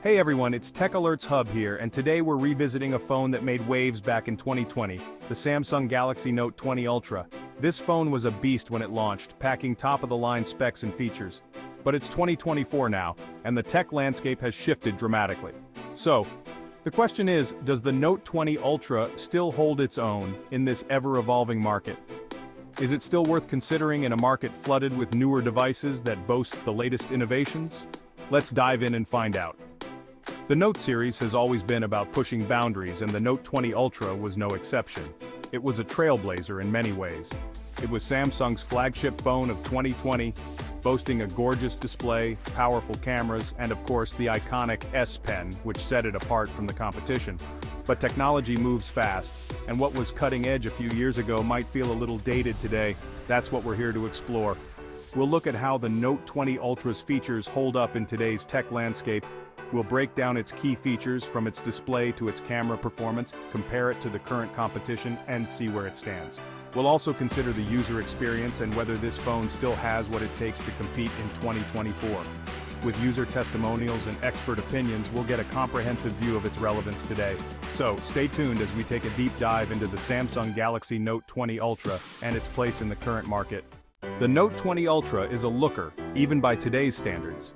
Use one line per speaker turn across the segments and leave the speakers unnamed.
Hey everyone, it's TechAlerts Hub here, and today we're revisiting a phone that made waves back in 2020, the Samsung Galaxy Note 20 Ultra. This phone was a beast when it launched, packing top-of-the-line specs and features. But it's 2024 now, and the tech landscape has shifted dramatically. So, the question is, does the Note 20 Ultra still hold its own in this ever-evolving market? Is it still worth considering in a market flooded with newer devices that boast the latest innovations? Let's dive in and find out. The Note series has always been about pushing boundaries, and the Note 20 Ultra was no exception. It was a trailblazer in many ways. It was Samsung's flagship phone of 2020, boasting a gorgeous display, powerful cameras, and of course the iconic S Pen, which set it apart from the competition. But technology moves fast, and what was cutting edge a few years ago might feel a little dated today. That's what we're here to explore. We'll look at how the Note 20 Ultra's features hold up in today's tech landscape. We'll break down its key features from its display to its camera performance, compare it to the current competition, and see where it stands. We'll also consider the user experience and whether this phone still has what it takes to compete in 2024. With user testimonials and expert opinions, we'll get a comprehensive view of its relevance today. So, stay tuned as we take a deep dive into the Samsung Galaxy Note 20 Ultra and its place in the current market. The Note 20 Ultra is a looker, even by today's standards.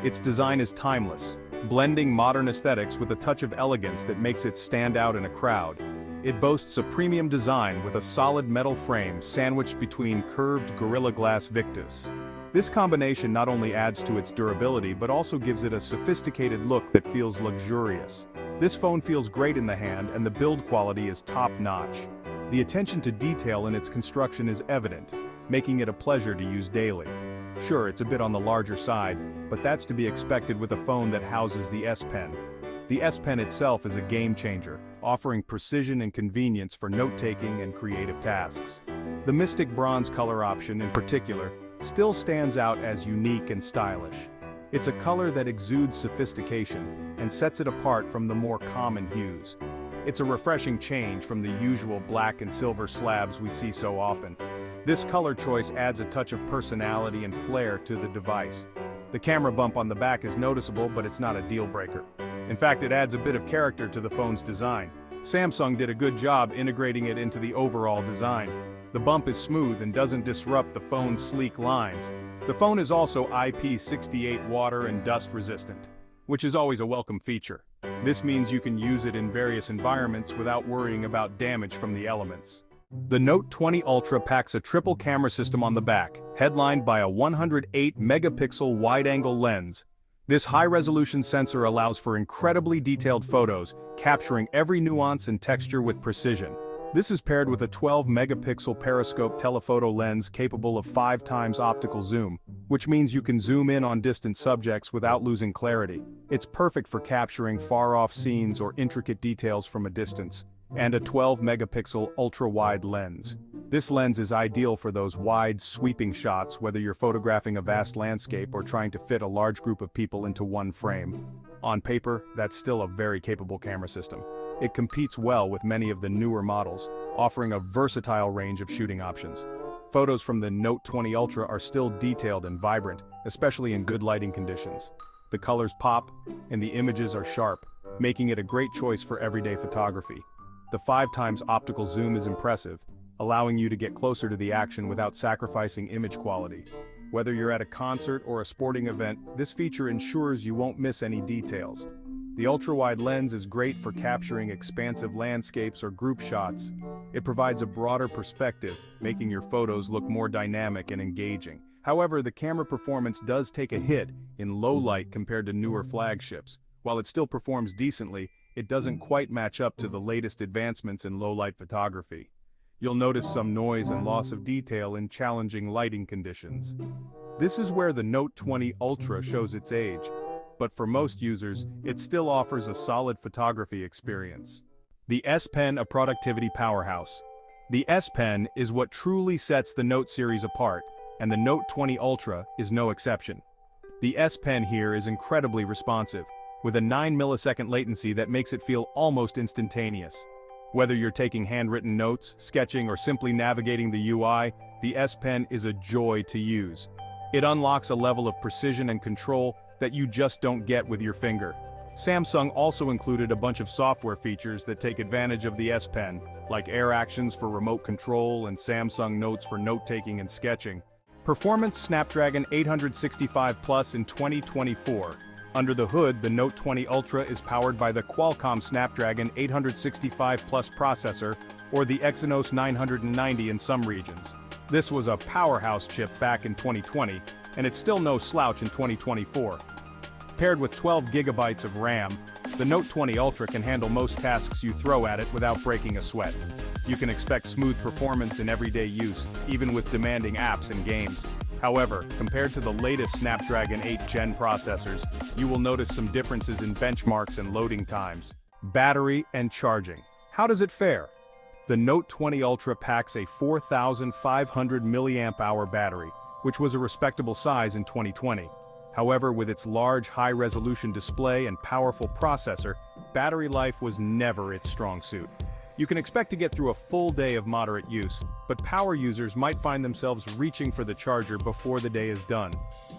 Its design is timeless, blending modern aesthetics with a touch of elegance that makes it stand out in a crowd. It boasts a premium design with a solid metal frame sandwiched between curved Gorilla Glass Victus. This combination not only adds to its durability but also gives it a sophisticated look that feels luxurious. This phone feels great in the hand, and the build quality is top-notch. The attention to detail in its construction is evident, making it a pleasure to use daily. Sure, it's a bit on the larger side, but that's to be expected with a phone that houses the S Pen. The S Pen itself is a game changer, offering precision and convenience for note-taking and creative tasks. The Mystic Bronze color option, in particular, still stands out as unique and stylish. It's a color that exudes sophistication and sets it apart from the more common hues. It's a refreshing change from the usual black and silver slabs we see so often. This color choice adds a touch of personality and flair to the device. The camera bump on the back is noticeable, but it's not a deal breaker. In fact, it adds a bit of character to the phone's design. Samsung did a good job integrating it into the overall design. The bump is smooth and doesn't disrupt the phone's sleek lines. The phone is also IP68 water and dust resistant, which is always a welcome feature. This means you can use it in various environments without worrying about damage from the elements. The Note 20 Ultra packs a triple camera system on the back, headlined by a 108-megapixel wide-angle lens. This high-resolution sensor allows for incredibly detailed photos, capturing every nuance and texture with precision. This is paired with a 12-megapixel periscope telephoto lens capable of 5 times optical zoom, which means you can zoom in on distant subjects without losing clarity. It's perfect for capturing far-off scenes or intricate details from a distance. And a 12-megapixel ultra-wide lens. This lens is ideal for those wide, sweeping shots, whether you're photographing a vast landscape or trying to fit a large group of people into one frame. On paper, that's still a very capable camera system. It competes well with many of the newer models, offering a versatile range of shooting options. Photos from the Note 20 Ultra are still detailed and vibrant, especially in good lighting conditions. The colors pop, and the images are sharp, making it a great choice for everyday photography. The 5 times optical zoom is impressive, allowing you to get closer to the action without sacrificing image quality. Whether you're at a concert or a sporting event, this feature ensures you won't miss any details. The ultra-wide lens is great for capturing expansive landscapes or group shots. It provides a broader perspective, making your photos look more dynamic and engaging. However, the camera performance does take a hit in low light compared to newer flagships. While it still performs decently, it doesn't quite match up to the latest advancements in low-light photography. You'll notice some noise and loss of detail in challenging lighting conditions. This is where the Note 20 Ultra shows its age, but for most users, it still offers a solid photography experience. The S Pen, a productivity powerhouse. The S Pen is what truly sets the Note series apart, and the Note 20 Ultra is no exception. The S Pen here is incredibly responsive, with a 9-millisecond latency that makes it feel almost instantaneous. Whether you're taking handwritten notes, sketching, or simply navigating the UI, the S Pen is a joy to use. It unlocks a level of precision and control that you just don't get with your finger. Samsung also included a bunch of software features that take advantage of the S Pen, like Air Actions for remote control and Samsung Notes for note-taking and sketching. Performance: Snapdragon 865 Plus in 2024. Under the hood, the Note 20 Ultra is powered by the Qualcomm Snapdragon 865 Plus processor, or the Exynos 990 in some regions. This was a powerhouse chip back in 2020, and it's still no slouch in 2024. Paired with 12 GB of RAM, the Note 20 Ultra can handle most tasks you throw at it without breaking a sweat. You can expect smooth performance in everyday use, even with demanding apps and games. However, compared to the latest Snapdragon 8 Gen processors, you will notice some differences in benchmarks and loading times. Battery and charging. How does it fare? The Note 20 Ultra packs a 4,500 mAh battery, which was a respectable size in 2020. However, with its large, high-resolution display and powerful processor, battery life was never its strong suit. You can expect to get through a full day of moderate use, but power users might find themselves reaching for the charger before the day is done.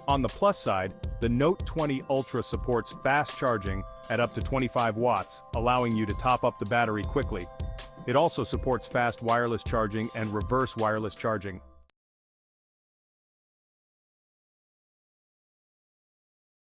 On the plus side, the Note 20 Ultra supports fast charging at up to 25 watts, allowing you to top up the battery quickly. It also supports fast wireless charging and reverse wireless charging,